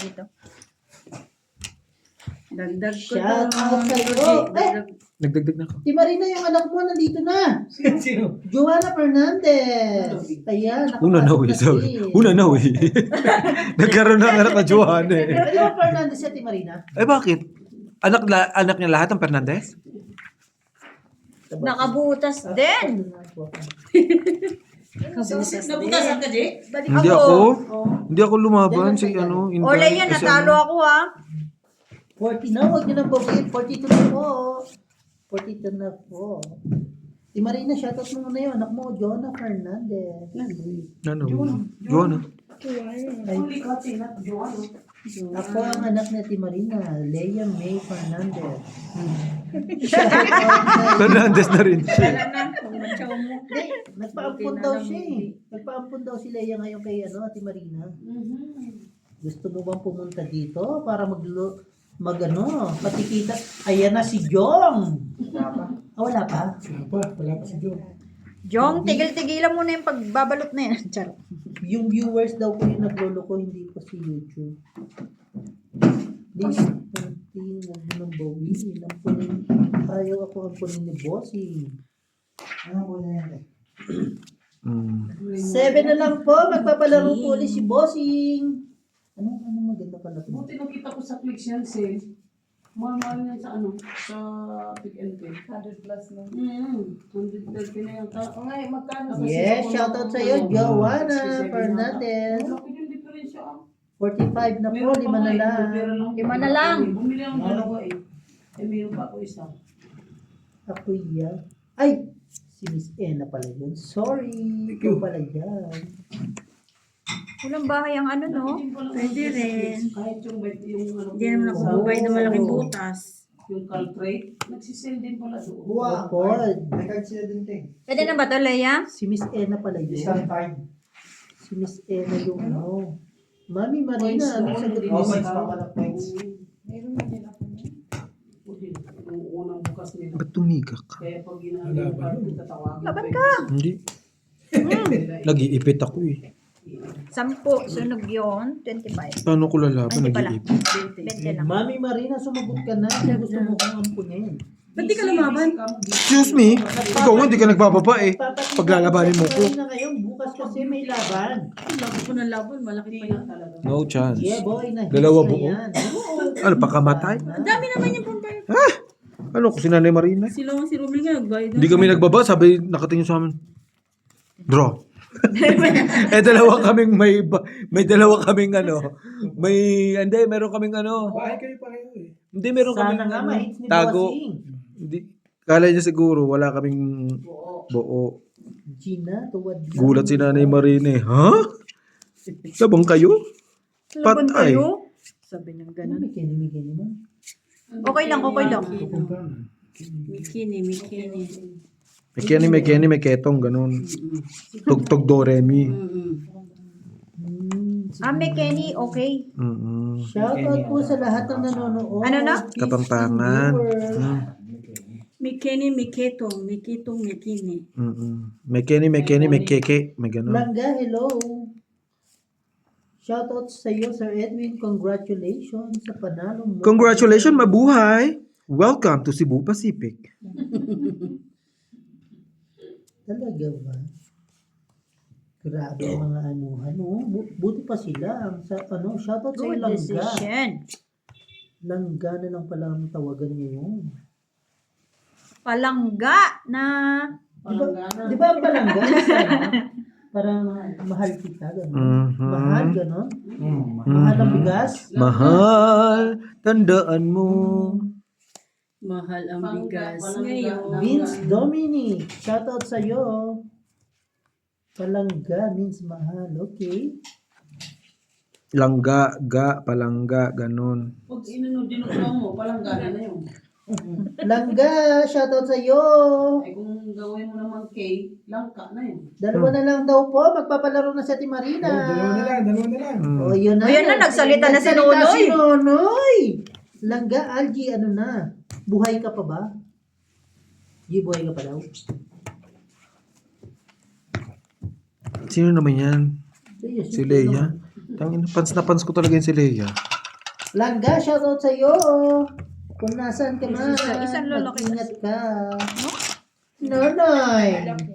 dito. Dagdag ko Shout out to. sa'yo. Nagdagdag na ako. Si Marina, yung anak mo, nandito na. Sino? Joanna Fernandez. Ayan. Una na eh. Sorry. Una na eh. Nagkaroon ng anak na Joanna eh. Pwede ba Fernandez si Ate Marina? Eh bakit? Anak niya lahat ng Fernandez? Nakabutas din. Nabutasan ka, Jay? Balik Hindi ako. Hindi ako lumaban si ano. O, Leia, kasi natalo ano, ako ha. 40 na, huwag nyo nang bawiin. 42 na po. 42 na po. Si Marina, shoutout mo muna yun. Anak mo, Joanna Fernandez. Ano? Joanna. Huli ka, Tina. Joan. Ako ang anak ni Ate Marina, Leia May Fernandez. Fernandez na rin siya. Hindi, nagpaampun daw siya eh. Nagpaampun daw si Leia ngayon kay Ate Marina. Gusto mo bang pumunta dito para patikita? Ayan na si Jong. Wala pa? Wala pa si Joe. Jong, tigil-tigilan mo na yung pagbabalot na yan. Charot. Yung viewers daw po yung naglolo ko, hindi pa si YouTube. Please, huwag mo nang bawiin. Ayaw ako ampunin ni Bossing. Ano po na yan? 7 na lang po, magpapalaro po ulit si Bossing. Ano maganda pala ito? Buti nakita ko sa clicks yan, sale. Mahal yan sa sa Pick and Pay. 100 plus na. 130 na yan. Magkano? Yes, shoutout sa iyo, Joanna Fernandez. Laki yung diferensya. 45 na po, 5 na lang. 5 na lang. Bumili ang dalawa eh. Mayroon pa ako isa. Ako yan. Ay, si Miss Ena pala yun. Sorry, ikaw pala yan. Walang bahay ang ano, no? Pwede rin. Kahit yung Hindi naman ako bubay na malaking butas. yung caltrate, nagsisell din pala doon. Bukod. Nag-card sila din, te. Pwede na ba ito, Leia? Si Miss Ena pala yun. Discount card. Si Miss Ena yung ano. Mami Points Marina, ano na. sagot Oh, mo? points pa pala, points. Meron na din ako na. Yung unang bukas nila. Ba't tumigak ka? Kaya pag ginagawa yung card, tatawagin. Laban ka! Hindi. Nag-iipit ako eh. 10, sunog yun, 25. Paano ko lalaban? Hindi pala. Nag-iipit. 20 lang. Mami Marina, sumagot ka na. Kung gusto mo kong ampunin. Ba't di ka lumaban? Excuse me? Ikaw nga, hindi ka nagbababa eh. Paglalabanin mo ko. Na ngayon, bukas kasi may laban. Laki ko ng laban, malaki pa yan talaga. No chance. Yeah, boy. Dalawa na buo? yan. Oo. Ano, pakamatay? Ang dami naman yung pampay. Ano ko si Nanay Marina? Si Romel nga, nagbayad Hindi kami nagbaba, sabi nakatingin sa amin. Draw. Dalawa kaming may dalawa kaming ano. Meron kaming ano. Bahay kayo pareho eh. Hindi, meron Sana kaming nga ano, mahits ni tago. Bossing. Hindi. Kala niya siguro wala kaming buo. Gina, tuwad lang. Gulat si Nanay Marina eh. Ha? Sabang kayo? Laban Patay. kayo? Sabi niyang Ano, ganun. may kini mo? Okay lang, okay lang. Mikini. May ketong, ganun. Tugtog do re mi. May Kenny, okay. Shoutout po sa lahat ng nanonood. Ano na? Peace Kapampangan. viewers. Mikini. May keke, may ganun. Langga, hello. Shoutout sa iyo, Sir Edwin. Congratulations sa panalo mo. Congratulations, mabuhay! Welcome to Cebu Pacific. Talaga ba? Grabe ang mga buti pa sila. Shoutout sa iyo, Good Langga. decision. Langga na lang pala ang tawagan ngayon. Palangga na. Di ba palangga? Parang mahal kita, gano'n. Mahal, gano'n. Mahal ang bigas. Mahal, tandaan mo. Mahal ang bigas ngayon. Vince Dominic, shoutout sa iyo. Palangga means mahal, okay? Langga, palangga, ganun. Pag dinukuha mo, palang gana na yun. Langga, shoutout sa iyo. Ay kung gawin mo naman K, langka na yun. Dalawa na lang daw po, magpapalaro na si Ate Marina. Dalawa na lang. O, yun na. O, yun na, nagsalita na si Nagsalita Nonoy. si Nonoy. Langga, Algie, ano na? Buhay ka pa ba? Buhay ka pa daw? Sino naman yan? Ayos, Si Leia? Tangina, pans na pans ko talaga yun si Leia. Langga, shoutout sa'yo. Kung nasaan ka man, Isang lalaki. mag-ingat ka. Nonoy.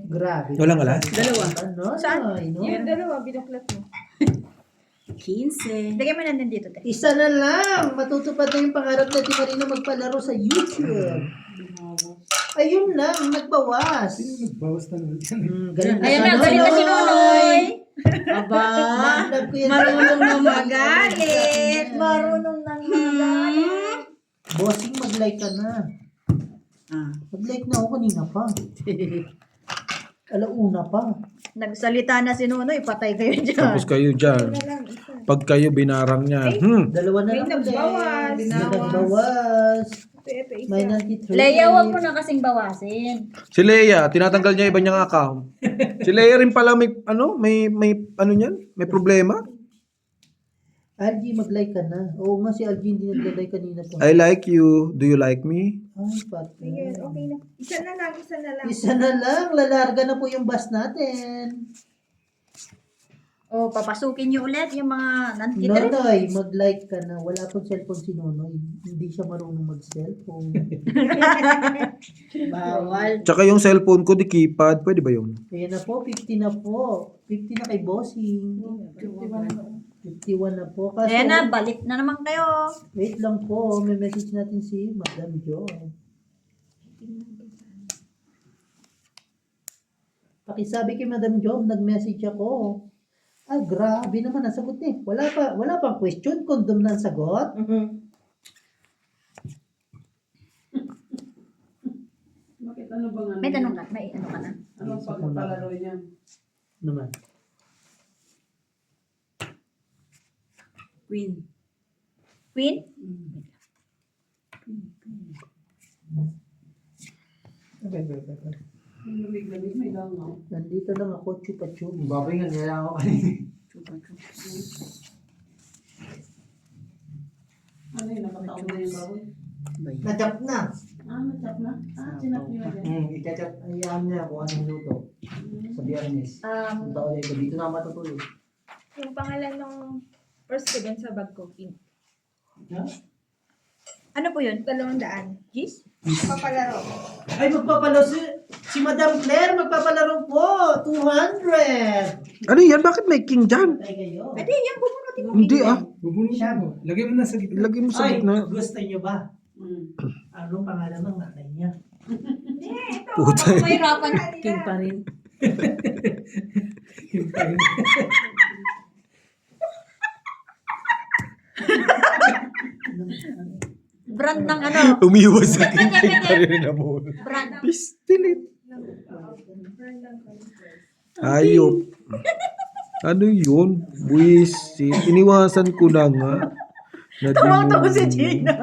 Grabe. Walang alas? Dalawa. Nonoy, no? Yung dalawa, binuklat mo. 15. Lagay mo na dito, te. Isa na lang. Matutupad na yung pangarap natin Marina magpalaro sa YouTube. Ayun lang, nagbawas. Bawas na naman yan. Galing Ayan na, galing na si Nonoy. Aba, Love ko yan. marunong na Magalit. Marunong nang magalit. Bossing, mag-like ka na. Ah. Mag-like na ako kanina pa. Alauna pa. Nagsalita na si Nonoy, patay kayo dyan. Tapos kayo dyan. Pag kayo binarang niya. Dalawa na May lang ulit. nagbawas. May nagbawas. May 93. Leia, huwag mo na kasing bawasin. Si Leia, tinatanggal niya iba niyang account. Si Leia rin pala may ano niyan? May problema. Algie, mag-like ka na. Oo nga, si Algie hindi nag-like kanina pa. I like you. Do you like me? Ay, patay. Okay na. Isa na lang, isa na lang. Isa na lang. Lalarga na po yung bus natin. O, papasukin niyo ulit yung mga nandito rin. Nonoy, mag-like ka na. Wala pong cellphone si Nonoy. Hindi siya marunong mag-cellphone. Bawal. Tsaka yung cellphone ko, di keypad. Pwede ba yun? Kaya na po, 50 na po. 50 na kay Bossing. 51 na po. Kaso, Ayan na, balik na naman kayo. wait lang po. May message natin si Madam Jo. Pakisabi kay Madam Jo, nag-message ako. Ay, grabe naman ang sagot eh. Wala pang question, condom na ang sagot. Bakit ano bang ano? May tanong ka, may ano ka na. Anong pagpalaro niya? Naman. Queen. Queen? Yung lamig-lamig, may langaw. Nandito lang ako, chupa-chup. Babay nga, nila ako kanina. Ano yun, nakataon na yung bawal? Natap na. Ah, natap na? Ah, sinap niyo na dyan. Ikachat, ayahan niya kung anong luto. Sa biyernes. Ang tao dito, dito na matutulog. Yung pangalan ng first ko dun sa bag ko, Pink. Ano po yun? 200. Gis? Papalaro. Ay, magpapalaro si Madam Claire, magpapalaro po. 200. Ano yan? Bakit may king dyan? Ay, kayo. Pwede, yan, bubunutin mo. Hindi ah. Bubunutin mo. Lagay mo na sa gitna. Lagay mo sa Ay, gitna. gusto nyo ba? Mm. Anong pangalan ng nanay niya? Puta. Mahirapan. King pa rin. Brand ng ano? Umiwas sa king pa rin na mo. Brand. Pistilit. Ayop. Ano yun? Buwisit. Iniwasan ko na nga. Tumaw si Gina.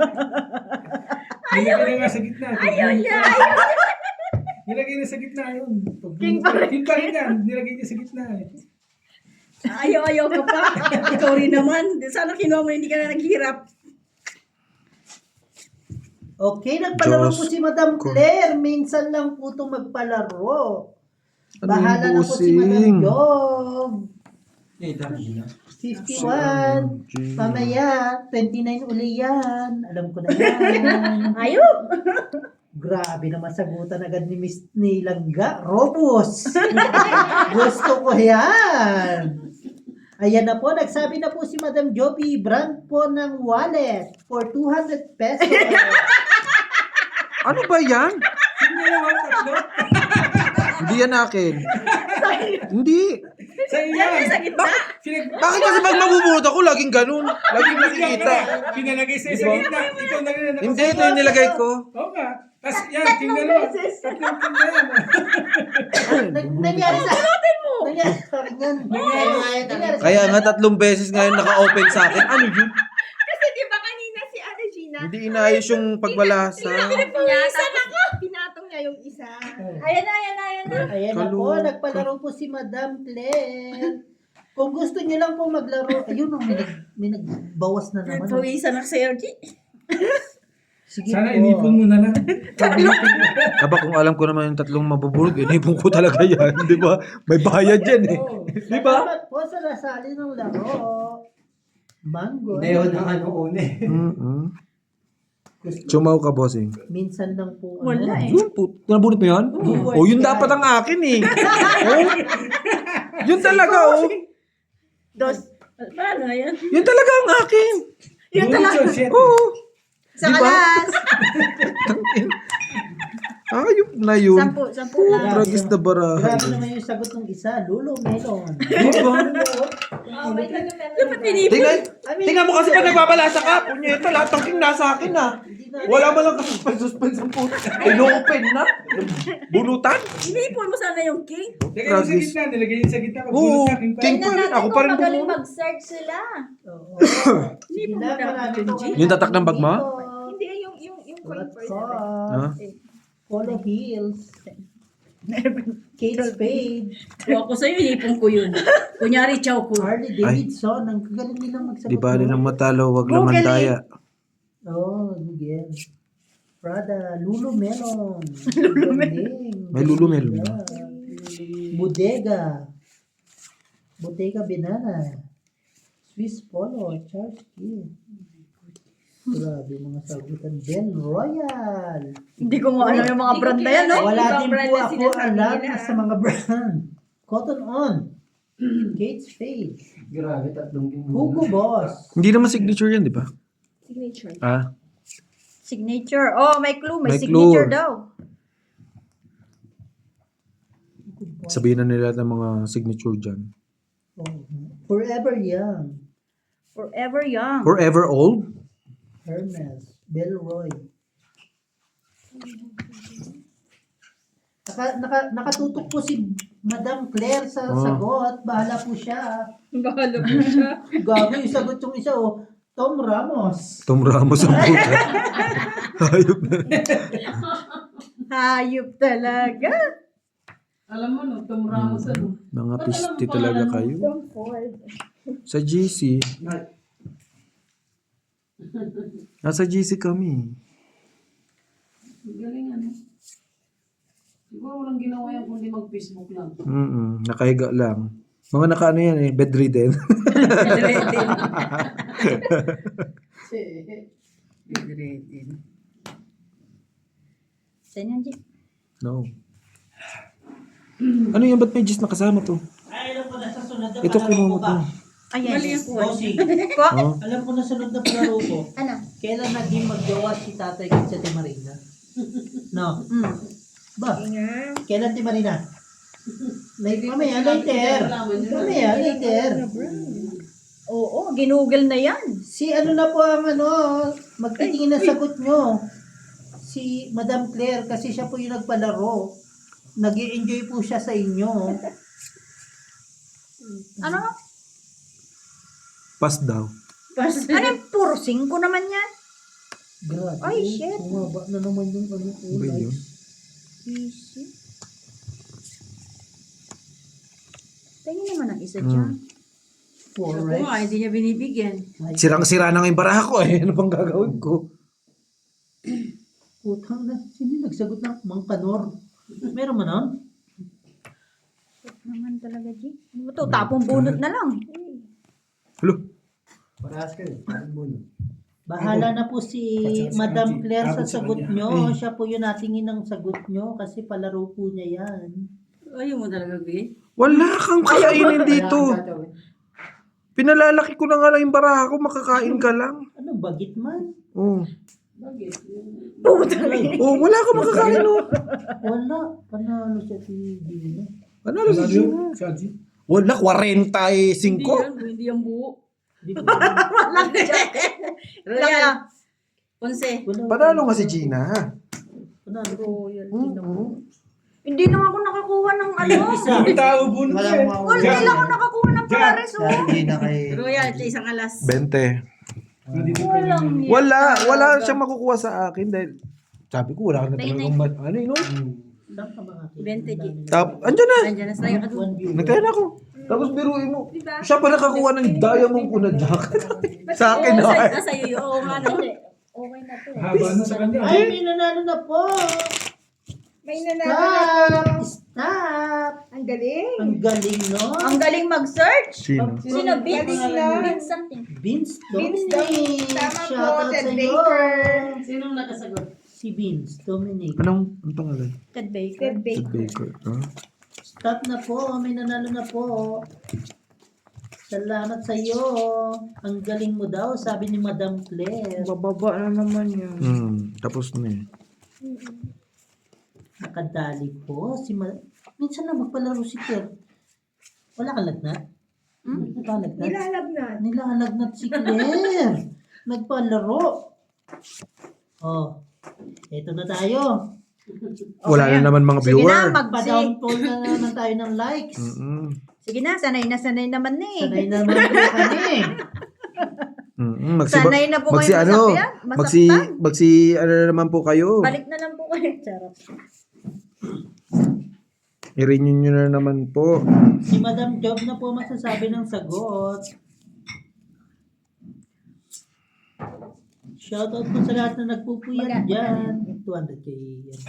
Nilagay na nga sa gitna. Ayaw niya. Nilagay na sa gitna yun. King pa rin. King pa rin yan. Nilagay niya sa gitna eh. Ayaw ka pa. Ikaw rin naman. Sana kinuha mo, hindi ka na naghirap. Okay, nagpalaro Diyos po si Madam ko. Claire. Minsan lang po itong magpalaro. Ano Bahala yung na po si busing? Madam Job. Eh, dami na. 51. Mamaya, 29 uli yan. Alam ko na yan. Ayun. Grabe naman sagutan agad ni Miss Nilangga. Robust. Gusto ko yan. Ayan na po, nagsabi na po si Madam Joby, brand po ng wallet for 200 pesos. Ano ba yan? Hindi na mga tatlo. Hindi yan akin. Hindi. Sa iyan. Bakit kasi pag mabubunot ako, laging ganun. Laging nakikita. Pinalagay sa gitna. Ikaw na rin ang Hindi, ito yung nilagay ko. Oo nga. Tapos yan, king dalawa. Tatlong king na yan. Nangyari sa Nangyari sa akin yan. Nangyari sa Kaya nga 3 beses ngayon naka-open sa akin. Ano yun? Kasi di ba kanina si Ate Gina, Hindi inayos yung pagbalasa. pinatong niya yung isa. Ayan na, ayan na, ayan na. Ayan na po, Kalungkot. nagpalaro po si Madam Claire. Kung gusto niyo lang po maglaro, ayun, may nagbawas na naman. Pawisan na si RG. Sige Sana po. inipon mo na lang. Aba kung alam ko naman yung 3 mabubulog, inipon ko talaga yan. Di ba? May bayad yan eh. Di ba? Salamat po sa nasali ng laro. Mango. Inayon ng ano una eh. Chumaw ka, bossing. Minsan lang po. Wala eh. Yun po. Nabunot mo yan? Oh, yun dapat ang akin eh. Oh. Yun talaga, oh. Paano na yan? Yun talaga ang akin. Yun talaga. Oo. Sa Di ba? kalas. Ayop na yun. Sampu lang. Tragis na barahan. Grabe naman yung sagot ng isa. Lulo Melon. Di ba? Tingnan mo kasi pag nagbabalasa ka, punyeta, lahat ng king nasa akin na. Wala mo lang suspense ang puto. Ino-open na. Bunutan. Inipon mo sana yung king. Tragis. Nilagay sa gitna. Oo, king pa rin. Ako pa rin magaling bumunot. mag-search sila. Oo. Hindi po Sila, magkakaroon marami ng po. G. Yung tatak ng bag mo? Hindi, yung coin Let's first. Ha? Polo Hills. Kate Spade. Kung ako sa'yo, inipon ko yun. Kunyari, chow ko. Harley Davidson. Ang kagaling nilang magsagot. Di ba rin ang no? matalo, wag lang Google ang daya. Oh, Miguel. Prada. Lulo Melon. Galing. May Lulo Melon Yeah. Bodega. Bodega Banana. Swiss Polo. Charles Key. Grabe mga sagutan. Ben Royal. Hindi ko nga alam yung mga brand na yan, no? Wala Ibang din brand po na ako sinasabi alam nila. na sa mga brand. Cotton On. Kate Spade. Grabe, 3 king. Hugo Boss. Hindi naman signature yan, di ba? Signature. Ah, Signature. Oh, may clue. May May signature clue. daw. sabihin na nila ng mga signature dyan. Oh. Forever Young. Forever young. Forever old? Hermes. Belroy. Nakatutok po si Madam Claire sa Oh. sagot. Bahala po siya. Bahala po siya. Gago yung sagot yung isa, oh. Tom Ramos. Tom Ramos ang puta. Hayop na. Hayop talaga. Alam mo, no, Tom Ramos, ano? Mga pisti talaga kayo. Tom Ford. Sa GC. Nasa GC kami. Galing, ano? Siguro walang ginawa yan kundi mag-Facebook lang. Nakahiga lang. Mga nakaano yan eh, bedridden. Saan yan, G? No. Ano yan? Ba't may gist na kasama to? Ay, alam ko na sa sunod na Ito kinuha mo to. Ayan. Mali ang Bossy, Ko? Oh. alam ko na sunod na palaro ko. Ano? Kailan naging magjowa si Tatay Kit sa Timarina? No. Ba? Kailan Timarina? Mamaya, later. Mamaya, later. Oo, ginugol na yan. Si ano na po ang magtitingin na sagot nyo. Si Madam Claire, kasi siya po yung nagpalaro. Nag-i-enjoy po siya sa inyo. Ano? Pass daw. Ano yung puro 5 naman yan? Grabe. Ay, shit. Bumaba na naman yung Ba kulay. yun? Easy. Tingin naman ang isa dyan. Ako Forex. nga, hindi niya binibigyan. Sirang-sira na nga yung baraha ko eh. Ano pang gagawin ko? Putang na. Sino nagsagot ng Mang Kanor? Meron man nun? Naman talaga, G. Ano ba to? Tapong bunot na lang. Hello? Parehas kayo. Parang bulo. Bahala na po si Madam Claire sa sagot nyo. Siya po yung natingin ng sagot nyo kasi palaro po niya yan. Ayaw mo talaga, Bigay? Wala kang kakainin dito. Pinalalaki ko na nga lang yung baraha ko, makakain ka lang. Ano, bagit man? Oh. Bakit? Oh, wala akong makakain oh. Wala. Panalo siya si Dino. Ano si Gino? Wala, 45. Hindi yan buo. Hindi ko Royal. Ponce. wala. Panalo nga si Gina. Panalo. Royal. Hindi naman ako nakakuha ng ano. Isa. Tao bulo Wala eh. akong Wala lang ako nakakuha ng pares, oh. Hindi na kay... Royal, isang alas. 20. Walang yan. Wala siyang makukuha sa akin dahil sabi ko wala ka na talagang ano yun, no? Saan ka ba akin? 20 G. Andyan na. Nandiyan na sa'yo ka doon. One view. Nagtaya na ako. Tapos biruin mo. Siya pa nakakuha ng diamond ko na jacket. sa akin na. Sa'yo yun. Oo nga no. Okay na to. Haba na sa kanya. Ay, may nanalo na po! May nanalo. Stop! Ang galing. Ang galing, no? Ang galing mag-search. Sino? Sino? Vince? Galing na. Vince something. Vince Vince Dominic. Dominic. Tama po, Shoutout Ted sa'yo. Baker. Sinong nakasagot? Si Vince Dominic. Anong pangalan? Ted Baker. Ted Ted Baker. Baker. Huh? Stop na po. May nanalo na po. Salamat sa iyo. Ang galing mo daw, sabi ni Madam Claire. Bababa na naman yun. Tapos na eh. Nakadali po. Minsan na magpalaro si Claire. Wala kang lagnat? Nagpalagnat? Nilalagnat. Nilalagnat si Claire. Nagpalaro. Oh, eto na tayo. Wala na naman mga Sige na, viewer. Pa-download na naman tayo ng likes. Sige na, sanay naman na eh. Sanay naman po kami. Sanay na po kayo masakyan, ano na naman po kayo. Balik na lang po kayo. Charot. I-renew nyo na naman po. Si Madam Job na po masasabi ng sagot. Shoutout po sa lahat na nagpupuyat dyan. 200k yan.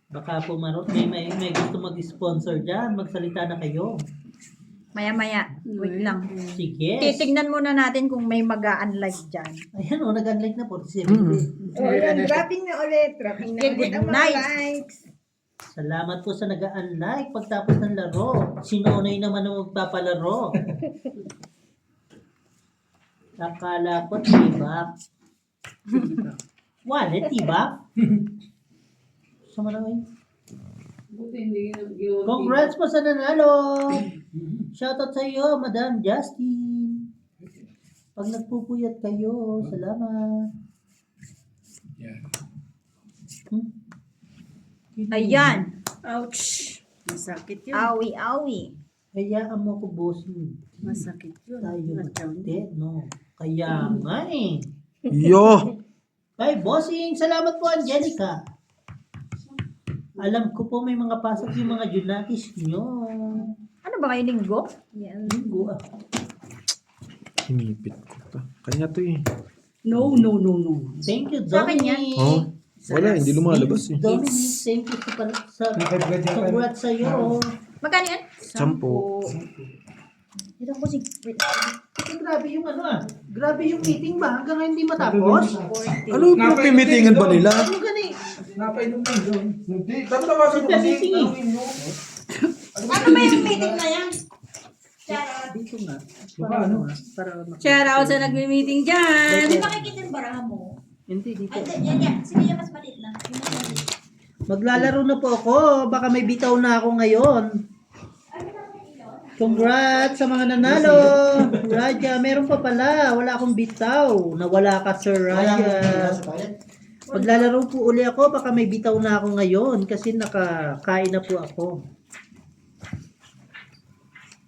Baka po may gusto mag-sponsor dyan. Magsalita na kayo. Maya-maya. Wait lang. Sige. Titignan muna natin kung may mag-unlike dyan. Ayan o, nag-unlike na 47. O, yan. Dropping na ulit. Dropping na Okay, ulit ang mga nice. likes. Salamat po sa nag-unlike pagtapos ng laro. Sinonay naman ang magpapalaro. Akala ko tibak. Wallet tibak? Sama na ngayon. Buti hindi ginawa. Congrats po sa nanalo! Shoutout sa iyo, Madam Justin. Pag nagpupuyat kayo, salamat. Ayan. Ouch! Masakit yun. Awi. Hayaan mo ko, bossing. Masakit yun. Tayo magkante, no? Kaya nga eh. Yo! Kay bossing, salamat po, Angelica. Alam ko po may mga pasok yung mga Junatis nyo. Ano ba kayo linggo? Linggo ah. Hinipit ko ta. Kanya to eh. No. Thank you, Sa akin Dominic. Oh, wala, hindi lumalabas eh. Dominic, thank you sa congrats sa'yo. Magkano yan? 10. Ito ko si... Wait. Grabe yung ano ah. Grabe yung meeting ba? Hanggang ngayon hindi matapos? Ano pinagpimitingan ba nila? Ano gani? Napainom na yun. Hindi. Sita meeting eh. Ano ba yung meeting na yan? Dito nga. Baka ano? Para Shout out sa nagmi-meeting dyan! Hindi makikita yung baraha mo. Hindi dito. Ay, yan. Sige, yan mas maliit lang. Yung mas maliit. Maglalaro na po ako. Baka may bitaw na ako ngayon. Congrats sa mga nanalo. Raja, meron pa pala. Wala akong bitaw. Nawala ka, Sir Raja. Maglalaro po uli ako. Baka may bitaw na ako ngayon. Kasi nakakain na po ako.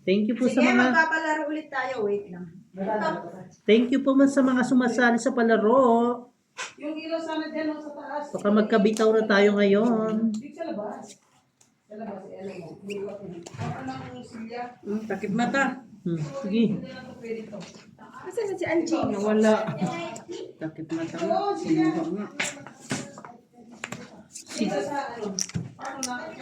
Thank you po sa Sige, mga... magpapalaro ulit tayo. Wait lang. Thank you po man sa mga sumasali sa palaro. Yung ilaw sana dyan sa taas. Baka magkabitaw na tayo ngayon. Dito sa labas. Sa labas, alam mo. Ako lang silya. Takip mata. Sige. Asan na si Angie? Wala. Takip mata nga. Sinuha nga. Dito sa ano.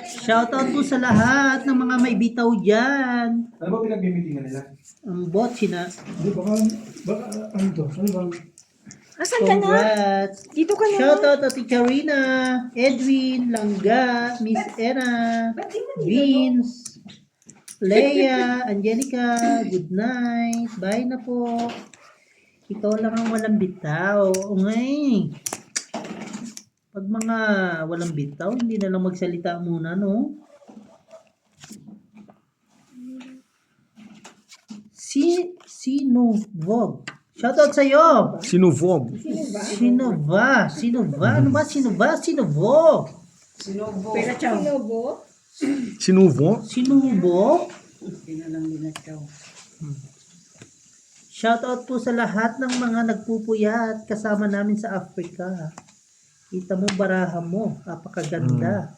Shoutout po sa lahat ng mga may bitaw dyan. Ano ba pinagmimitingan nila? Ang botchi na. Hindi, baka, ano to? Ano bang? Asan ka na? Congrats. Dito ka na. Shoutout to Teacher Rina, Edwin, Langga, Miss Ena, Vince, Leia, Angelica, good night. Bye na po. Ikaw lang ang walang bitaw. O ngay. Pag mga walang bitaw, hindi na lang magsalita muna, no? Sino Vog. Shoutout sa'yo. Sinuvog. Sino ba? Ano ba? Sino Vog? Pera chow. Sinobo? Sinuvo? Sinubo? Hindi na lang nila chow. Shoutout po sa lahat ng mga nagpupuyat kasama namin sa Africa. Kita mo baraha mo, napakaganda.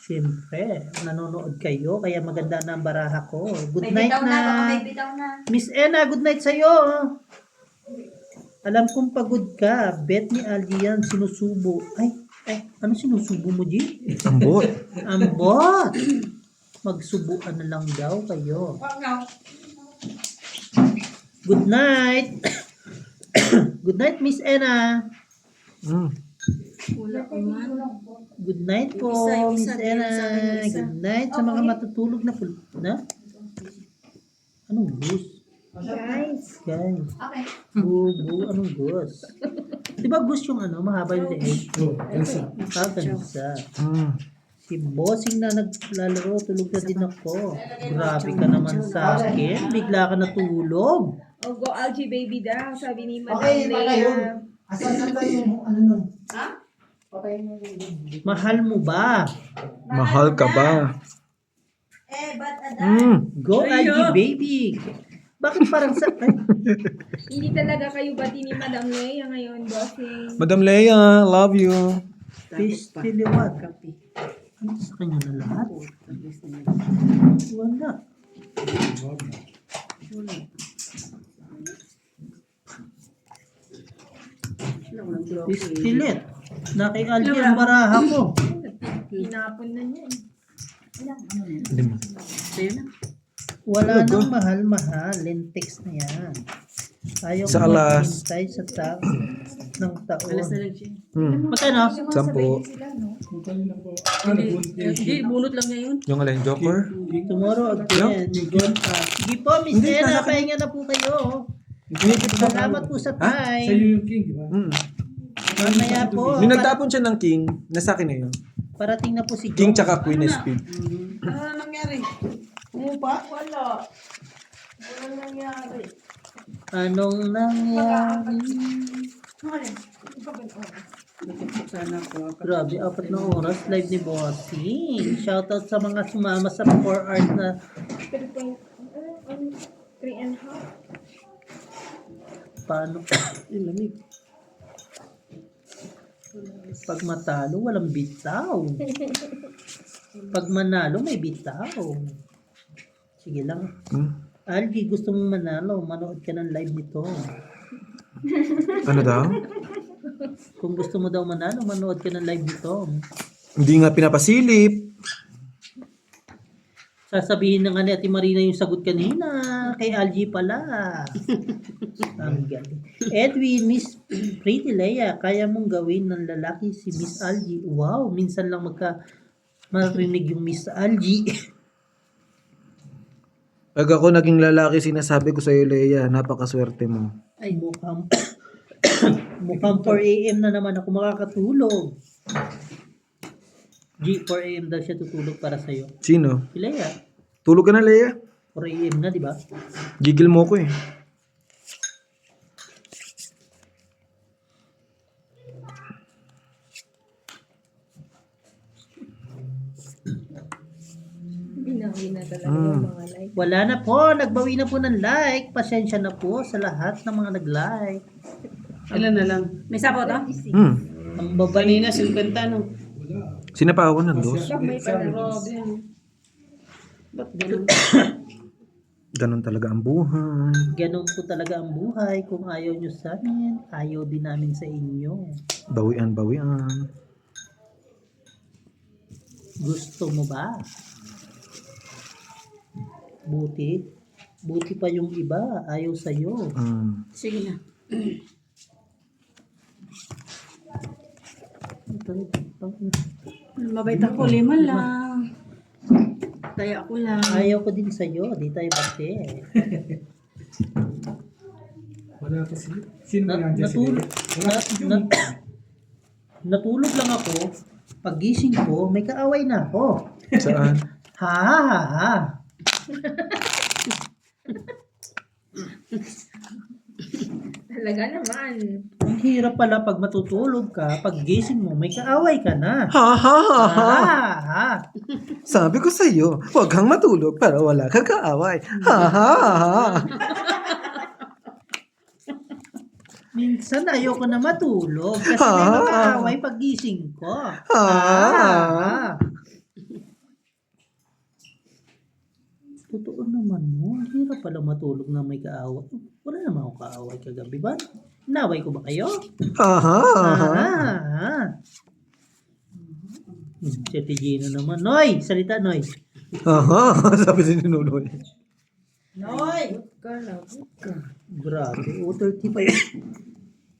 Siyempre, nanonood kayo, kaya maganda na ang baraha ko. Good May night bitaw na. Baka na. may bitaw na. Miss Ena, good night sa'yo. Alam kong pagod ka. Bet ni Aldi yan, sinusubo. Ay, Ano sinusubo mo, G? Ambot. Ambot! Magsubuan na lang daw kayo. Good night! Good night, Miss Ena. Mm. Wala ko man. Good night po, Yung Miss isa, Ena. yung isa. Good night sa mga matutulog na na? Anong gus? Guys. Guys. Okay. Anong gus? Di ba gus yung mahaba yung leeg? Gansa. Gansa. Mm. Si Bossing na naglalaro, tulog na din ako. Grabe ka naman sa akin. Bigla ka natulog. Oh, go Algie baby daw, sabi ni Madam Okay, baka yun. Leia. Asan tayo yung ano nun? Ha? Patayin mo yun. Mahal mo ba? Mahal ka ba? But Go IG baby. Bakit parang sa... Ay, Hindi talaga kayo bati ni Madam Leia ngayon, bossing. Madam Leia, love you. fish tiliwag. Ano sa kanya na lahat? Wala. Pistilet. Nakikalbi ang baraha ko. Tinapon na niya. Hindi mo. Wala nang mahal-mahal. Lentex na yan. Ayaw Sa ko alas. maghintay sa ng taon. Alas na lang siya. Magkano? 10. Hindi, bunot lang niya yun. Yung alin, Joker? Tomorrow again. Sige po, Miss Hindi, Ena, nasa- pahinga na po kayo. Salamat po sa time. yung king, di ba? Mm. Mamaya po. Nung nagtapon siya ng king, nasa akin na yun. Parating na po si King Jong. tsaka Queen Speed. Ano nangyari? Umupa? Wala. Wala nangyari. Anong nangyari? Sana po. Grabe, 4 na oras. Live ni Bossing. Shoutout sa mga sumama sa 4 hours na 3.5. paano. Lamig. Pag matalo, walang bitaw. Pag manalo, may bitaw. Sige lang. Algie, gusto mong manalo, manood ka ng live nito. Ano daw? Kung gusto mo daw manalo, manood ka ng live nito. Hindi nga pinapasilip. Sasabihin na nga ni Ate Marina yung sagot kanina. Kay Algie pala. Ang galing. Edwin, Miss Pretty Leia, kaya mong gawin ng lalaki si Miss Algie. Wow, minsan lang marinig yung Miss Algie. Pag ako naging lalaki, sinasabi ko sa'yo, Leia, napakaswerte mo. Ay, mukhang 4 a.m. na naman ako makakatulog. G, 4 a.m. daw siya tutulog para sa'yo. Sino? Si Leia, Tulog ka na, Leia. 4 a.m. na, di ba? Gigil mo ko eh. Binawi na talaga yung mga like. Wala na po, nagbawi na po ng like. Pasensya na po sa lahat ng mga nag-like. Ilan na lang? May sapo to? Ang babay Kanina, 50 no? Sinapawan ng dos. Bak may pala. Grabe ano. Ba't ganun? Ganon talaga ang buhay. Ganun po talaga ang buhay. Kung ayaw nyo sa amin, ayaw din namin sa inyo. Bawian, bawian. Gusto mo ba? Buti pa yung iba, ayaw sa'yo. Sige na. Mabait ako, 5 lang. Kaya ako lang. Ayaw ko din sa'yo, di tayo bate. Wala kasi. Sino ba nandiyan si Natulog, natulog lang ako. Paggising ko, may kaaway na ako. Saan? Ha ha ha ha. Talaga naman. Ang hirap pala pag matutulog ka, pag gising mo, may kaaway ka na. Ha ha ha Ha ha. ha ha. Sabi ko sa'yo, huwag kang matulog para wala kang kaaway. Ha ha ha. Minsan ayoko na matulog kasi may mga kaaway pag gising ko. Ha. Totoo naman mo. Ang hirap pala matulog na may kaaway. Wala naman ako kaaway kagabi ba? Naway ko ba kayo? Ha ha ha. Ah, Si Ate Gina naman. Noy! Salita, Noy. Aha, sabi si Nunoy. Noy! Grabe. O, 35.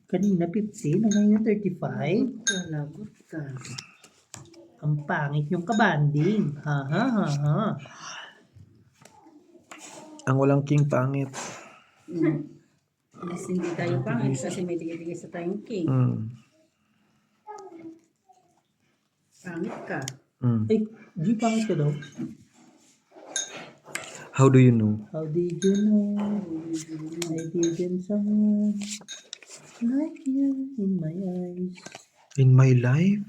Kanina 15, na ngayon 35. Kalagot ka. Ang pangit yung kabanding. Ha ha ha ha. Ang walang king pangit. Mas hindi tayo pangit kasi may digay-digay sa tayong king. Mm. Pangit ka. Mm. Ay, G, pangit ka daw. How do you know? How did you know I didn't someone like you in my eyes? In my life?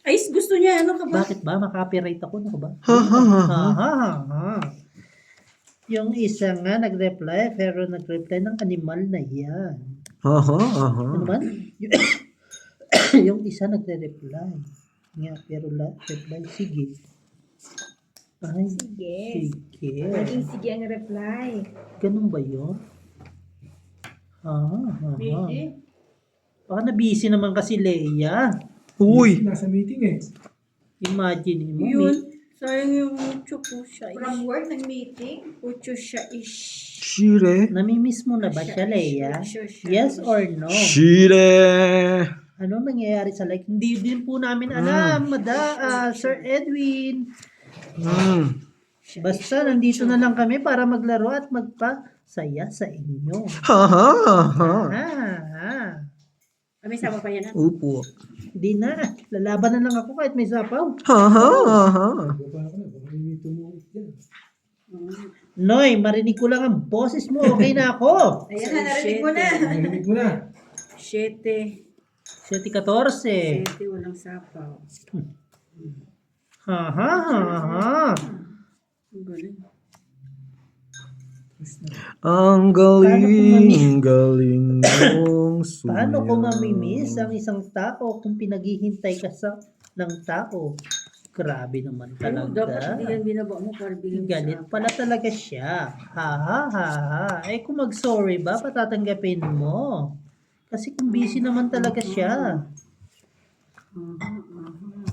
Ay, gusto niya. Ano ka ba? Bakit ba? Makapiright ako na ba? Ha ha ha. Ha ha ha. Yung isa nga nag-reply, pero nag-reply ng animal na yan. Aha, aha. Ano man? Yung isa nagre-reply. Nga, pero reply, sige. Ay, Sige. sige. Naging sige ang reply. Ganun ba yun? Ah, Busy? Baka na-busy naman kasi Leia. Uy! Nasa meeting eh. Imagine mo. Yun. Sayang yung mucho po siya. From work, nag-meeting. Mucho siya is. Shire. Namimiss mo na ba siya, Leia? Yes or no? Shire. Ano nangyayari sa like? Hindi din po namin alam, Sir Edwin. Mm. Basta nandito na lang kami para maglaro at magpasaya sa inyo. Ha ha ha. Ah, Kami sama pa yan. Upo. Hindi na. Lalaban na lang ako kahit may sapaw. Ha ha ha. Noy, marinig ko lang ang boses mo. Okay na ako. Ayan na, narinig mo na. Narinig mo na. 7. 7-14. 7, walang sapaw. Ha ha ha ha. Ang galing. Ang galing, galing mong sumayaw. Paano ko mamimiss ang isang tao kung pinaghihintay ka ng tao? Grabe naman Ano, dapat talaga. hindi yan binaba mo para bigyan mo Galit sa pala talaga siya. Ha ha ha ha. Eh kung mag-sorry ba, patatanggapin mo. Kasi kung busy naman talaga siya.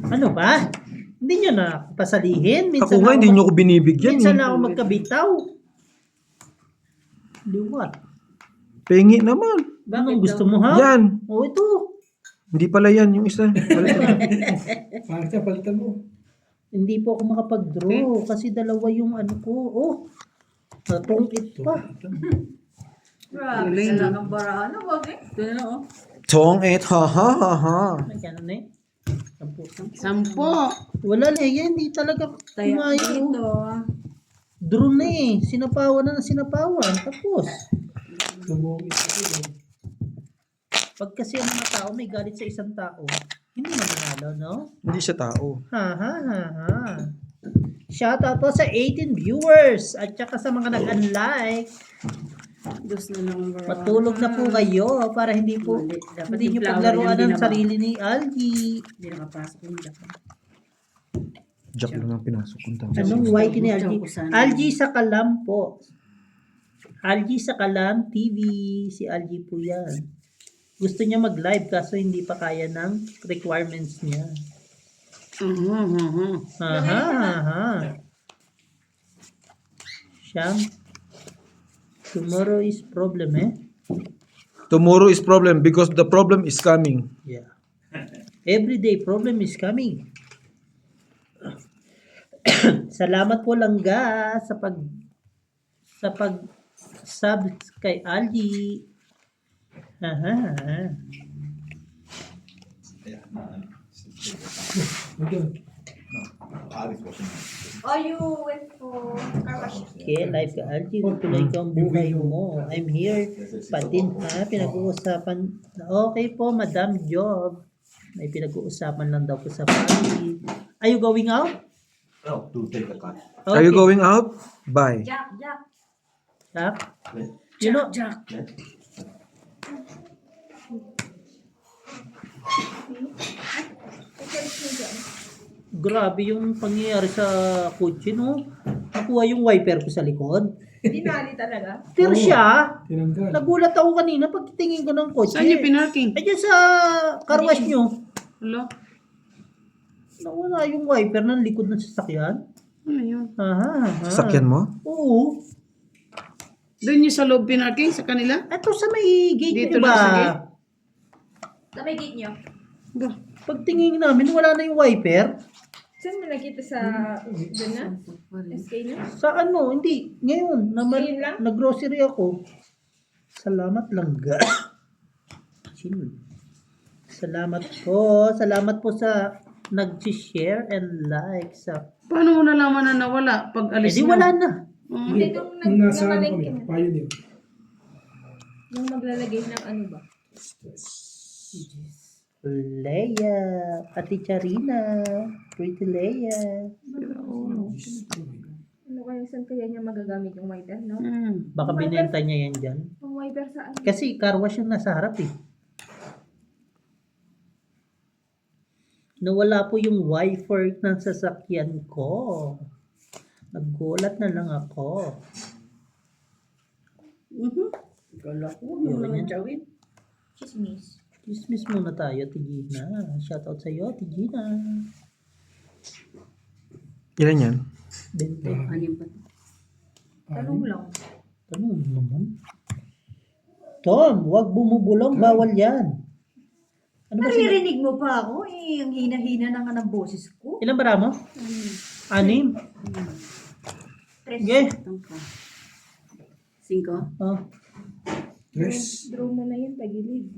Ano ba? Hindi nyo na ako pasalihin. Ako nga, hindi nyo ko binibigyan. Minsan Eh. na ako magkabitaw. Liwat. Pengi naman. Anong gusto mo ha? Yan. O ito. Hindi pala yan, yung isa. Palitan. Parang siya, palitan mo. Hindi po ako makapag-draw kasi dalawa yung ano ko. Oh. Natungkit pa. Grabe, talagang barahan. Ano, wag eh. Ito na lang, oh. Tong it, ha ha ha ha. Ay, ganun eh. 10. Wala Leia, hindi talaga Tayo kumayo. dito. Drone na eh. Sinapawan na ng sinapawan. Tapos. Tumungit ako. Pag kasi ang mga tao may galit sa isang tao, hindi na manalo, no? Hindi siya tao. Ha ha ha ha. Shoutout po sa 18 viewers at saka sa mga nag-unlike. Dos na lang ang barahan. Matulog na po kayo para hindi po Mali. Dapat hindi yung nyo flower paglaruan yung ang binaba. sarili ni Algie. Hindi nakapasok yung dapat. Jack lang ang pinasok kong tao. Anong white ni Algie? Ko sana. Algie sa Kalam po. Algie sa Kalam TV. Si Algie po yan. Gusto niya mag-live kaso hindi pa kaya ng requirements niya. Aha, aha. Siyam. Tomorrow is problem eh. Tomorrow is problem because the problem is coming. Yeah. Everyday problem is coming. Salamat po Langga sa pag sub kay Algie. Aha. Oh, you went for car wash. Okay, live ka Algie. Tuloy ko ang buhay mo. I'm here. Patin ha. Pinag-uusapan. Okay po, Madam Job. May pinag-uusapan lang daw po sa family. Are you going out? No, to take a cut. Are you going out? Bye. Jack, Jack. Jack? You know, Jack. grabe yung pangyayari sa kotse, no? Nakuha yung wiper ko sa likod. Dinali talaga. Pero siya, Tinanggal. nagulat ako kanina pagtingin ko ng kotse. Saan yung pinarking? Ayan sa car wash nyo. Hello? Nawala yung wiper ng likod ng sasakyan. Ano yun? Aha. Sasakyan mo? Oo. Doon yung sa loob pinarking sa kanila? Ito sa may gate Dito nyo lang ba? sa gate? Sa may gate nyo. Ba? Pagtingin namin, wala na yung wiper. Saan mo nakita sa, doon na? SK na? Sa ano, hindi. Ngayon, Ngayon lang? nag-grocery ako. Salamat lang ga. Chill. Salamat po sa nag-share and like sa... Paano mo nalaman na nawala pag Eh alis di mo? wala na. Hindi, nung namalengke na. Nung maglalagay ng ano ba? Leia, Ate Charina, Pretty Leia. Ano kaya, saan kaya niya magagamit yung wiper, no? Baka binenta niya yan dyan. Yung wiper saan? Kasi car wash yung nasa harap eh. Nawala po yung wiper ng sasakyan ko. Naggulat na lang ako. Kala ko, Wala niyan gawin. Chismis. Chismis muna tayo, Tigina. Shoutout sa'yo, Tigina. Ilan yan? 20. Tanong lang. Tanong naman. Tom, wag bumubulong. Bawal yan. Ano ba sila? Naririnig mo pa ako eh. Ang hina-hina na nga ng boses ko. Ilan ba mo? 6. Tres. Okay. 5? Oh. Draw mo na yun, tagilid.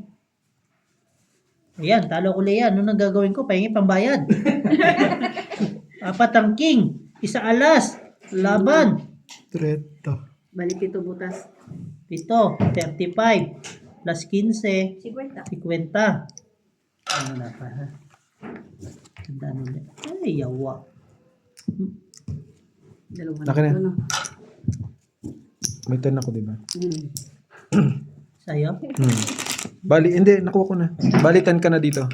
Ayan, talo ko Lea. Ano nang gagawin ko? Pahingi pambayad. 4 ang king. 1 alas. Laban. Treto. Balik ito butas. 7. 35. Plus 15. 50. 50. Ano na pa ha? Ganda nila. Ay, yawa. Dalawa Laki na. ito, no? May 10 ako, di ba? Sa'yo? Bali, hindi, nakuha ko na. Balitan ka na dito.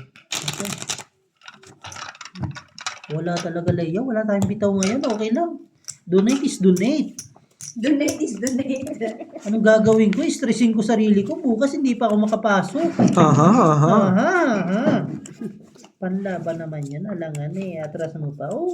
Wala talaga Lea. Wala tayong bitaw ngayon. Okay lang. Donate is donate. Donate is donate. Anong gagawin ko? Stressin ko sarili ko. Bukas hindi pa ako makapasok. Aha. Aha. Panlaban naman yan. Alangan eh. Atras mo pa. Oh.